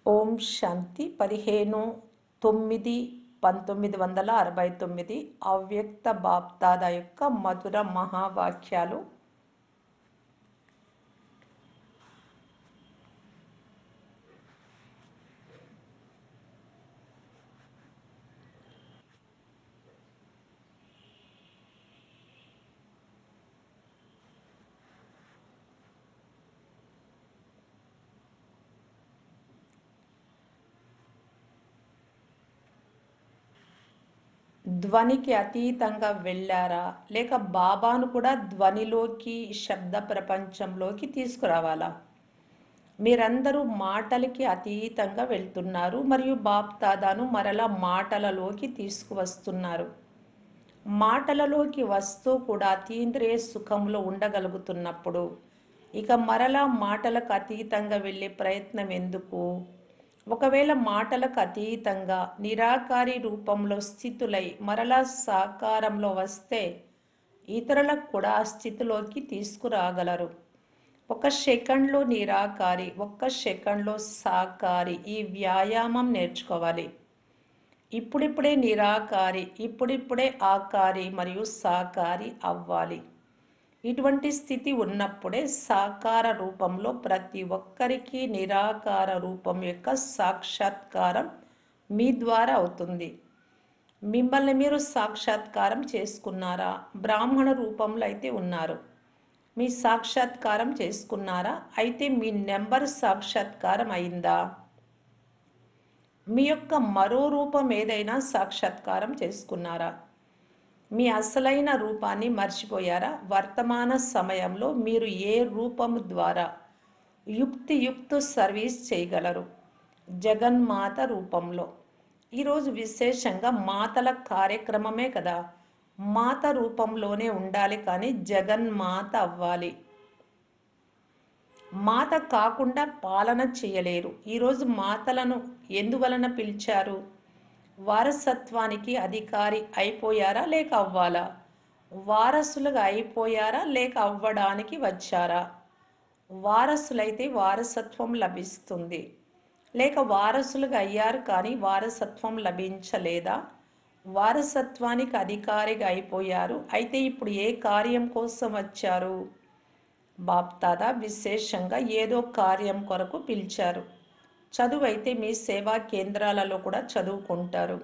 ఓం శాంతి 15/9/1969 అవ్యక్త బాప్దాదా యొక్క మధుర మహావాక్యాలు. ధ్వనికి అతీతంగా వెళ్ళారా, లేక బాబాను కూడా ధ్వనిలోకి, శబ్ద ప్రపంచంలోకి తీసుకురావాలా? మీరందరూ మాటలకి అతీతంగా వెళ్తున్నారు మరియు బాప్దాదాను మరలా మాటలలోకి తీసుకువస్తున్నారు. మాటలలోకి వస్తూ కూడా అతీంద్రియ సుఖంలో ఉండగలుగుతున్నప్పుడు ఇక మరలా మాటలకు అతీతంగా వెళ్ళే ప్రయత్నం ఎందుకు? ఒకవేళ మాటలకు అతీతంగా నిరాకారి రూపంలో స్థితులై మరలా సాకారంలో వస్తే ఇతరులకు కూడా ఆ స్థితిలోకి తీసుకురాగలరు. ఒక సెకండ్లో నిరాకారి, ఒక్క సెకండ్లో సాకారి, ఈ వ్యాయామం నేర్చుకోవాలి. ఇప్పుడిప్పుడే నిరాకారి, ఇప్పుడిప్పుడే ఆకారి మరియు సాకారి అవ్వాలి. ఇటువంటి స్థితి ఉన్నప్పుడే సాకార రూపంలో ప్రతి ఒక్కరికి నిరాకార రూపం యొక్క సాక్షాత్కారం మీ ద్వారా అవుతుంది. మిమ్మల్ని మీరు సాక్షాత్కారం చేసుకున్నారా? బ్రాహ్మణ రూపంలో అయితే ఉన్నారు, మీ సాక్షాత్కారం చేసుకున్నారా? అయితే మీ నెంబర్ సాక్షాత్కారం అయిందా? మీ యొక్క మరో రూపం ఏదైనా సాక్షాత్కారం చేసుకున్నారా? మీ అసలైన రూపాన్ని మర్చిపోయారా? వర్తమాన సమయంలో మీరు ఏ రూపము ద్వారా యుక్తి సర్వీస్ చేయగలరు? జగన్మాత రూపంలో. ఈరోజు విశేషంగా మాతల కార్యక్రమమే కదా. మాత రూపంలోనే ఉండాలి, కానీ జగన్మాత అవ్వాలి. మాత కాకుండా పాలన చేయలేరు. ఈరోజు మాతలను ఎందువలన పిలిచారు? వారసత్వానికి అధికారి అయిపోయారా లేక అవ్వాలా? వారసులుగా అయిపోయారా లేక అవ్వడానికి వచ్చారా? వారసులైతే వారసత్వం లభిస్తుంది, లేక వారసులుగా అయ్యారు కానీ వారసత్వం లభించలేదా? వారసత్వానికి అధికారిగా అయిపోయారు, అయితే ఇప్పుడు ఏ కార్యం కోసం వచ్చారు? బాప్దాదా విశేషంగా ఏదో కార్యం కొరకు పిలిచారు. చదువు అయితే మీ సేవా కేంద్రాలలో కూడా చదువుకుంటారు,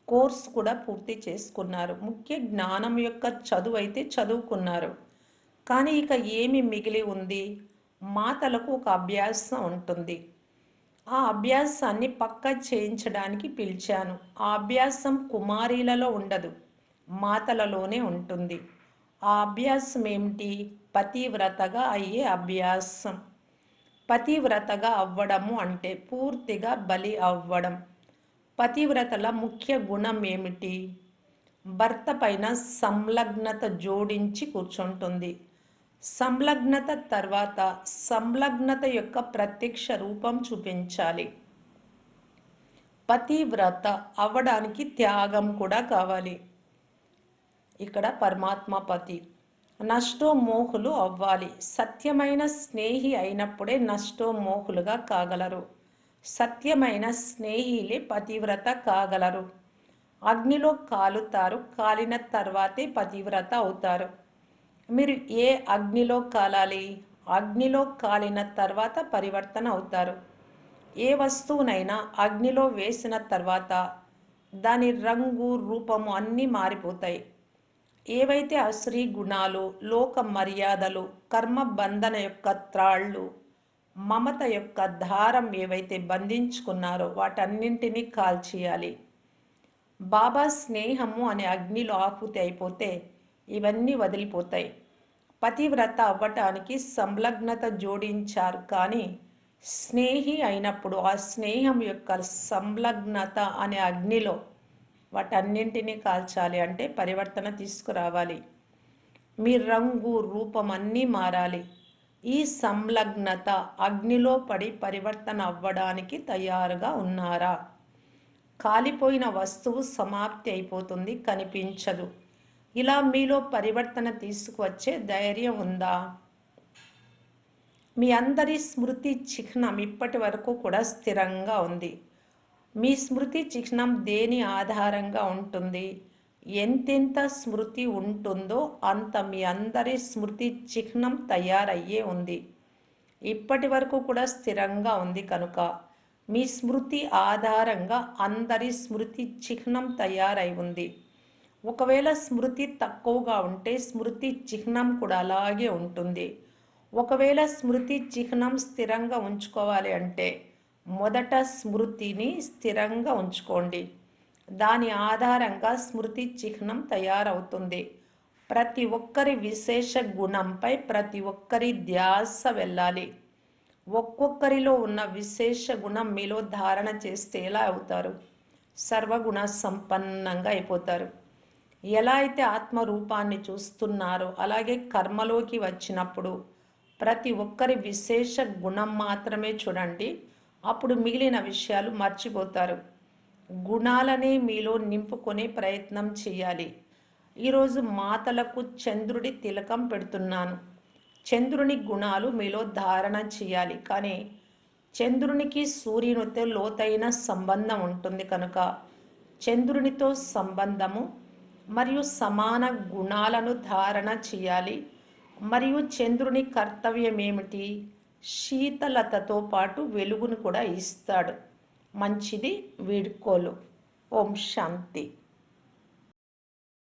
కోర్సు కూడా పూర్తి చేసుకున్నారు. ముఖ్య జ్ఞానం యొక్క చదువు అయితే చదువుకున్నారు, కానీ ఇక ఏమి మిగిలి ఉంది? మాతలకు ఒక అభ్యాసం ఉంటుంది. ఆ అభ్యాసాన్ని పక్క చేయించడానికి పిలిచాను. ఆ అభ్యాసం కుమారీలలో ఉండదు, మాతలలోనే ఉంటుంది. ఆ అభ్యాసం ఏమిటి? పతివ్రతగా అయ్యే అభ్యాసం. పతివ్రతగా అవ్వడము అంటే పూర్తిగా బలి అవ్వడం. పతివ్రతల ముఖ్య గుణం ఏమిటి? భర్త పైన సంలగ్నత జోడించి కూర్చుంటుంది. సంలగ్నత తర్వాత సంలగ్నత యొక్క ప్రత్యక్ష రూపం చూపించాలి. పతివ్రత అవ్వడానికి త్యాగం కూడా కావాలి. ఇక్కడ పరమాత్మ పతి. నష్టోమోహులు అవ్వాలి. సత్యమైన స్నేహి అయినప్పుడే నష్టోమోహులుగా కాగలరు. సత్యమైన స్నేహిలే పతివ్రత కాగలరు. అగ్నిలో కాలుతారు, కాలిన తర్వాతే పతివ్రత అవుతారు. మీరు ఏ అగ్నిలో కాలాలి? అగ్నిలో కాలిన తర్వాత పరివర్తన అవుతారు. ఏ వస్తువునైనా అగ్నిలో వేసిన తర్వాత దాని రంగు, రూపము అన్నీ మారిపోతాయి. ఏవైతే అశ్రీ గుణాలు, లోక మర్యాదలు, కర్మ బంధన యొక్క త్రాళ్ళు, మమత యొక్క దారం ఏవైతే బంధించుకున్నారో వాటన్నింటినీ కాల్చేయాలి. బాబా స్నేహము అనే అగ్నిలో ఆహుతి అయిపోతే ఇవన్నీ వదిలిపోతాయి. పతివ్రత అవ్వటానికి సంలగ్నత జోడించారు, కానీ స్నేహి అయినప్పుడు ఆ స్నేహం యొక్క సంలగ్నత అనే అగ్నిలో వాటన్నింటినీ కాల్చాలి. అంటే పరివర్తన తీసుకురావాలి. మీ రంగు, రూపం అన్నీ మారాలి. ఈ సంలగ్నత అగ్నిలో పడి పరివర్తన అవ్వడానికి తయారుగా ఉన్నారా? కాలిపోయిన వస్తువు సమాప్తి అయిపోతుంది, కనిపించదు. ఇలా మీలో పరివర్తన తీసుకువచ్చే ధైర్యం ఉందా? మీ అందరి స్మృతి చిహ్నం ఇప్పటి వరకు కూడా స్థిరంగా ఉంది. మీ స్మృతి చిహ్నం దేని ఆధారంగా ఉంటుంది? ఎంతెంత స్మృతి ఉంటుందో అంత మీ అందరి స్మృతి చిహ్నం తయారయ్యే ఉంది. ఇప్పటి వరకు కూడా స్థిరంగా ఉంది కనుక మీ స్మృతి ఆధారంగా అందరి స్మృతి చిహ్నం తయారై ఉంది. ఒకవేళ స్మృతి తక్కువగా ఉంటే స్మృతి చిహ్నం కూడా అలాగే ఉంటుంది. ఒకవేళ స్మృతి చిహ్నం స్థిరంగా ఉంచుకోవాలి అంటే మొదట స్మృతిని స్థిరంగా ఉంచుకోండి. దాని ఆధారంగా స్మృతి చిహ్నం తయారవుతుంది. ప్రతి ఒక్కరి విశేష గుణంపై ప్రతి ఒక్కరి ధ్యాస వెళ్ళాలి. ఒక్కొక్కరిలో ఉన్న విశేష గుణం మీలో ధారణ చేస్తే ఎలా అవుతారు? సర్వగుణ సంపన్నంగా అయిపోతారు. ఎలా అయితే ఆత్మరూపాన్ని చూస్తున్నారో అలాగే కర్మలోకి వచ్చినప్పుడు ప్రతి ఒక్కరి విశేష గుణం మాత్రమే చూడండి. అప్పుడు మిగిలిన విషయాలు మర్చిపోతారు. గుణాలనే మీలో నింపుకునే ప్రయత్నం చేయాలి. ఈరోజు మాతలకు చంద్రుడి తిలకం పెడుతున్నాను. చంద్రుని గుణాలు మీలో ధారణ చేయాలి. కానీ చంద్రునికి సూర్యునితో లోతైన సంబంధం ఉంటుంది కనుక చంద్రునితో సంబంధము మరియు సమాన గుణాలను ధారణ చేయాలి. మరియు చంద్రుని కర్తవ్యం ఏమిటి? శీతలతతో పాటు వెలుగును కూడా ఇస్తాడు. మంచిది. వీడ్కోలు. ఓం శాంతి.